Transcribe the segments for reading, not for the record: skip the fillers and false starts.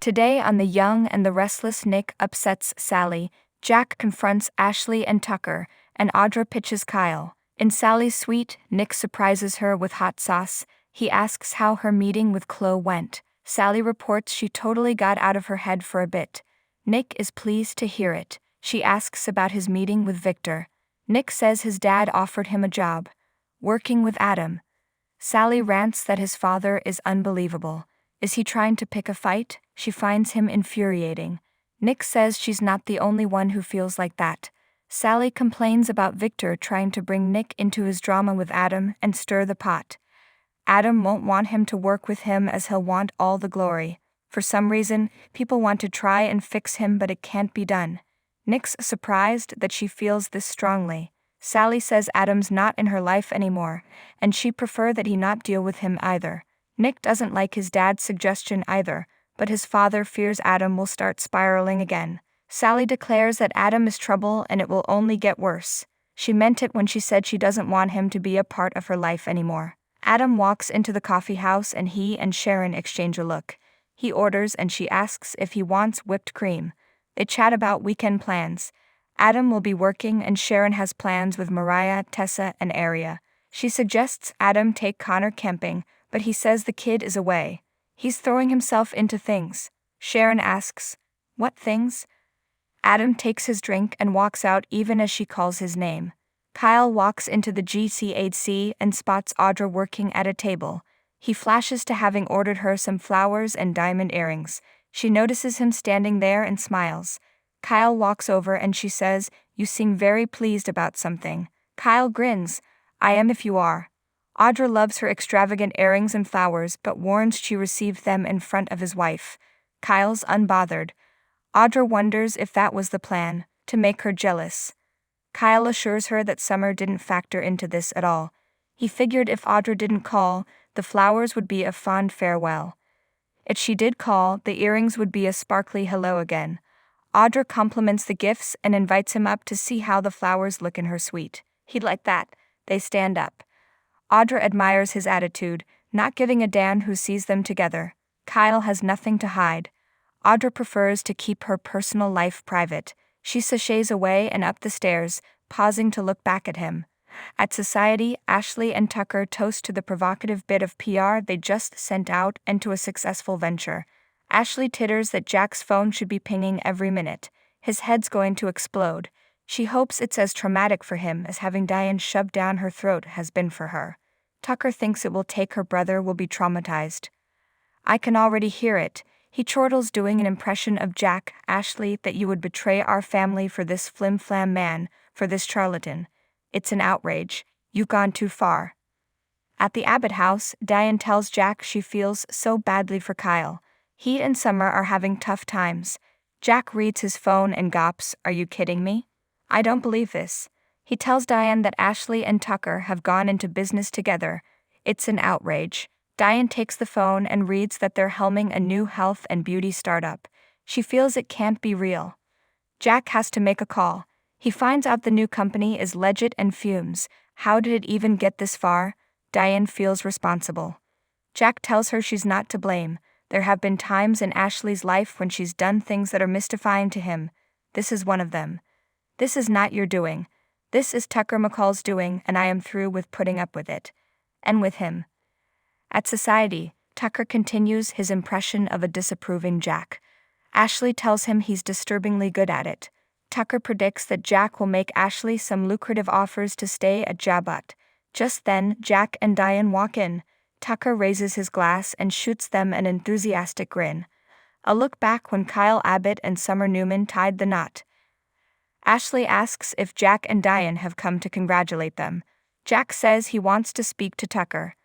Today on The Young and the Restless, Nick upsets Sally, Jack confronts Ashley and Tucker, and Audra pitches Kyle. In Sally's suite, Nick surprises her with hot sauce. He asks how her meeting with Chloe went. Sally reports she totally got out of her head for a bit. Nick is pleased to hear it. She asks about his meeting with Victor. Nick says his dad offered him a job, working with Adam. Sally rants that his father is unbelievable. Is he trying to pick a fight? She finds him infuriating. Nick says she's not the only one who feels like that. Sally complains about Victor trying to bring Nick into his drama with Adam and stir the pot. Adam won't want him to work with him as he'll want all the glory. For some reason, people want to try and fix him, but it can't be done. Nick's surprised that she feels this strongly. Sally says Adam's not in her life anymore, and she'd prefer that he not deal with him either. Nick doesn't like his dad's suggestion either, but his father fears Adam will start spiraling again. Sally declares that Adam is trouble and it will only get worse. She meant it when she said she doesn't want him to be a part of her life anymore. Adam walks into the coffee house and he and Sharon exchange a look. He orders and she asks if he wants whipped cream. They chat about weekend plans. Adam will be working and Sharon has plans with Mariah, Tessa, and Aria. She suggests Adam take Connor camping, but he says the kid is away. He's throwing himself into things. Sharon asks, "What things?" Adam takes his drink and walks out even as she calls his name. Kyle walks into the GCAC and spots Audra working at a table. He flashes to having ordered her some flowers and diamond earrings. She notices him standing there and smiles. Kyle walks over and she says, "You seem very pleased about something." Kyle grins, "I am if you are." Audra loves her extravagant earrings and flowers but warns she received them in front of his wife. Kyle's unbothered. Audra wonders if that was the plan, to make her jealous. Kyle assures her that Summer didn't factor into this at all. He figured if Audra didn't call, the flowers would be a fond farewell. If she did call, the earrings would be a sparkly hello again. Audra compliments the gifts and invites him up to see how the flowers look in her suite. He'd like that. They stand up. Audra admires his attitude, not giving a damn who sees them together. Kyle has nothing to hide. Audra prefers to keep her personal life private. She sashays away and up the stairs, pausing to look back at him. At society, Ashley and Tucker toast to the provocative bit of PR they just sent out and to a successful venture. Ashley titters that Jack's phone should be pinging every minute. His head's going to explode. She hopes it's as traumatic for him as having Diane shoved down her throat has been for her. Tucker thinks it will take her brother will be traumatized. "I can already hear it," he chortles, doing an impression of Jack. "Ashley, that you would betray our family for this flim-flam man, for this charlatan. It's an outrage. You've gone too far." At the Abbott house, Diane tells Jack she feels so badly for Kyle. He and Summer are having tough times. Jack reads his phone and gawps, "Are you kidding me? I don't believe this." He tells Diane that Ashley and Tucker have gone into business together. It's an outrage. Diane takes the phone and reads that they're helming a new health and beauty startup. She feels it can't be real. Jack has to make a call. He finds out the new company is legit and fumes. How did it even get this far? Diane feels responsible. Jack tells her she's not to blame. There have been times in Ashley's life when she's done things that are mystifying to him. This is one of them. "This is not your doing. This is Tucker McCall's doing, and I am through with putting up with it. And with him." At society, Tucker continues his impression of a disapproving Jack. Ashley tells him he's disturbingly good at it. Tucker predicts that Jack will make Ashley some lucrative offers to stay at Jabot. Just then, Jack and Diane walk in. Tucker raises his glass and shoots them an enthusiastic grin. A look back when Kyle Abbott and Summer Newman tied the knot. Ashley asks if Jack and Diane have come to congratulate them. Jack says he wants to speak to Tucker.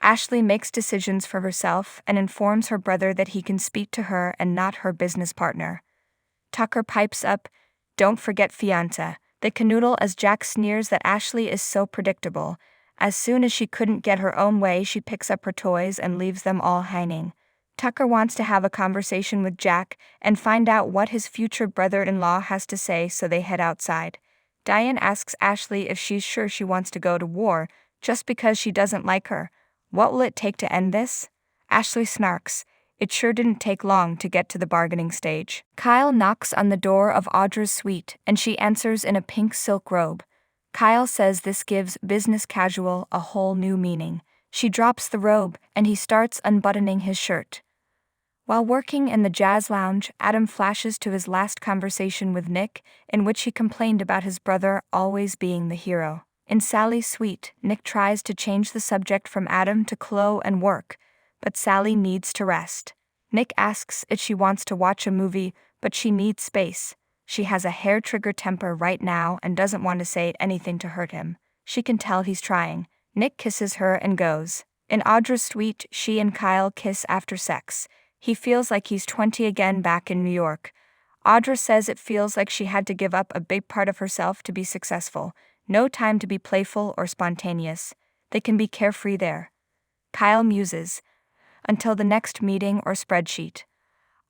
Ashley makes decisions for herself and informs her brother that he can speak to her and not her business partner. Tucker pipes up, "Don't forget fiancé." They canoodle as Jack sneers that Ashley is so predictable. As soon as she couldn't get her own way, she picks up her toys and leaves them all hanging. Tucker wants to have a conversation with Jack and find out what his future brother-in-law has to say, so they head outside. Diane asks Ashley if she's sure she wants to go to war just because she doesn't like her. What will it take to end this? Ashley snarks, It sure didn't take long to get to the bargaining stage. Kyle knocks on the door of Audra's suite, and she answers in a pink silk robe. Kyle says this gives business casual a whole new meaning. She drops the robe, and he starts unbuttoning his shirt. While working in the jazz lounge, Adam flashes to his last conversation with Nick, in which he complained about his brother always being the hero. In Sally's suite, Nick tries to change the subject from Adam to Chloe and work, but Sally needs to rest. Nick asks if she wants to watch a movie, but she needs space. She has a hair-trigger temper right now and doesn't want to say anything to hurt him. She can tell he's trying. Nick kisses her and goes. In Audra's suite, she and Kyle kiss after sex. He feels like he's 20 again back in New York. Audra says it feels like she had to give up a big part of herself to be successful. No time to be playful or spontaneous. They can be carefree there. Kyle muses. Until the next meeting or spreadsheet.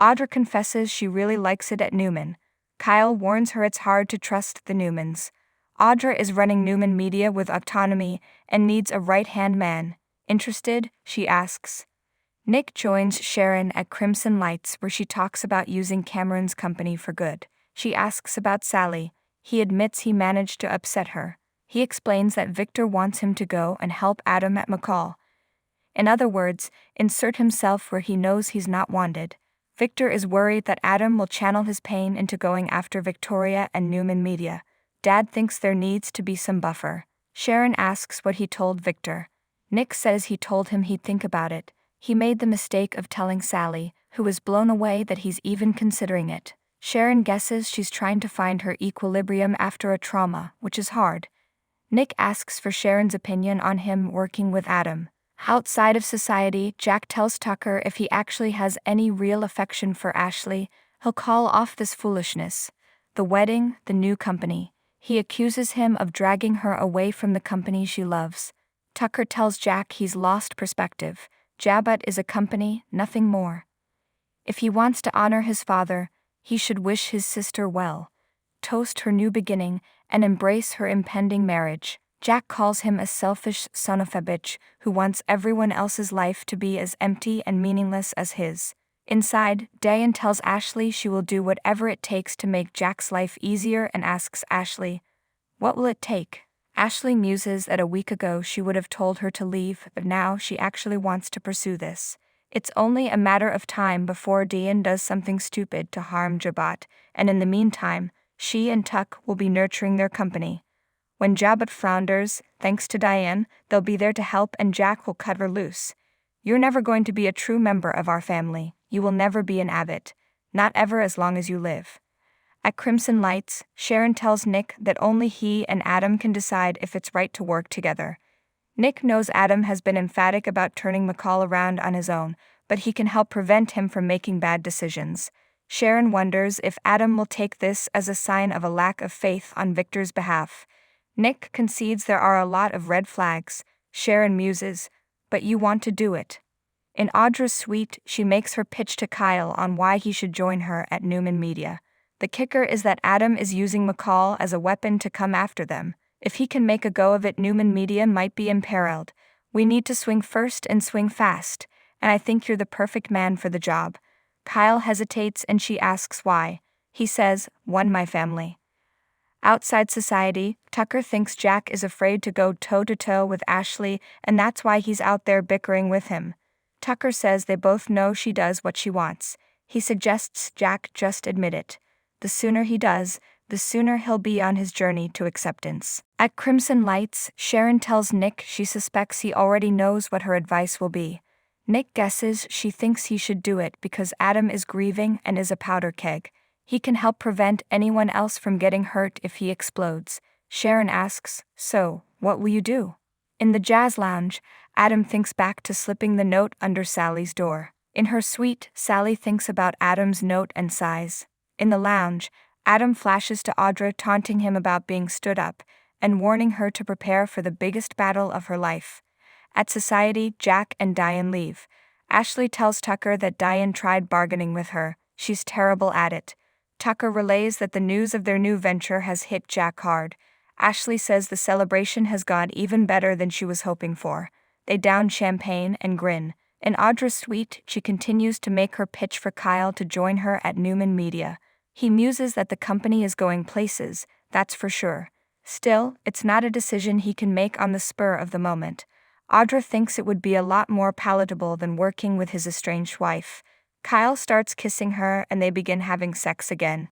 Audra confesses she really likes it at Newman. Kyle warns her it's hard to trust the Newmans. Audra is running Newman Media with autonomy and needs a right-hand man. Interested? She asks. Nick joins Sharon at Crimson Lights, where she talks about using Cameron's company for good. She asks about Sally. He admits he managed to upset her. He explains that Victor wants him to go and help Adam at McCall. In other words, insert himself where he knows he's not wanted. Victor is worried that Adam will channel his pain into going after Victoria and Newman Media. Dad thinks there needs to be some buffer. Sharon asks what he told Victor. Nick says he told him he'd think about it. He made the mistake of telling Sally, who is blown away that he's even considering it. Sharon guesses she's trying to find her equilibrium after a trauma, which is hard. Nick asks for Sharon's opinion on him working with Adam. Outside of society, Jack tells Tucker if he actually has any real affection for Ashley, he'll call off this foolishness. The wedding, the new company. He accuses him of dragging her away from the company she loves. Tucker tells Jack he's lost perspective. Jabbat is a company, nothing more. If he wants to honor his father, he should wish his sister well, toast her new beginning, and embrace her impending marriage. Jack calls him a selfish son of a bitch who wants everyone else's life to be as empty and meaningless as his. Inside, Diane tells Ashley she will do whatever it takes to make Jack's life easier and asks Ashley, "What will it take?" Ashley muses that a week ago she would have told her to leave, but now she actually wants to pursue this. It's only a matter of time before Diane does something stupid to harm Jabbat, and in the meantime, she and Tuck will be nurturing their company. When Jabbat flounders, thanks to Diane, they'll be there to help and Jack will cut her loose. "You're never going to be a true member of our family. You will never be an Abbott. Not ever as long as you live." At Crimson Lights, Sharon tells Nick that only he and Adam can decide if it's right to work together. Nick knows Adam has been emphatic about turning McCall around on his own, but he can help prevent him from making bad decisions. Sharon wonders if Adam will take this as a sign of a lack of faith on Victor's behalf. Nick concedes there are a lot of red flags. Sharon muses, "But you want to do it." In Audra's suite, she makes her pitch to Kyle on why he should join her at Newman Media. The kicker is that Adam is using McCall as a weapon to come after them. If he can make a go of it, Newman Media might be imperiled. "We need to swing first and swing fast, and I think you're the perfect man for the job." Kyle hesitates and she asks why. He says, "One, my family." Outside society, Tucker thinks Jack is afraid to go toe-to-toe with Ashley, and that's why he's out there bickering with him. Tucker says they both know she does what she wants. He suggests Jack just admit it. The sooner he does, the sooner he'll be on his journey to acceptance. At Crimson Lights, Sharon tells Nick she suspects he already knows what her advice will be. Nick guesses she thinks he should do it because Adam is grieving and is a powder keg. He can help prevent anyone else from getting hurt if he explodes. Sharon asks, "So, what will you do?" In the jazz lounge, Adam thinks back to slipping the note under Sally's door. In her suite, Sally thinks about Adam's note and sighs. In the lounge, Adam flashes to Audra taunting him about being stood up and warning her to prepare for the biggest battle of her life. At society, Jack and Diane leave. Ashley tells Tucker that Diane tried bargaining with her. She's terrible at it. Tucker relays that the news of their new venture has hit Jack hard. Ashley says the celebration has gone even better than she was hoping for. They down champagne and grin. In Audra's suite, she continues to make her pitch for Kyle to join her at Newman Media. He muses that the company is going places, that's for sure. Still, it's not a decision he can make on the spur of the moment. Audra thinks it would be a lot more palatable than working with his estranged wife. Kyle starts kissing her and they begin having sex again.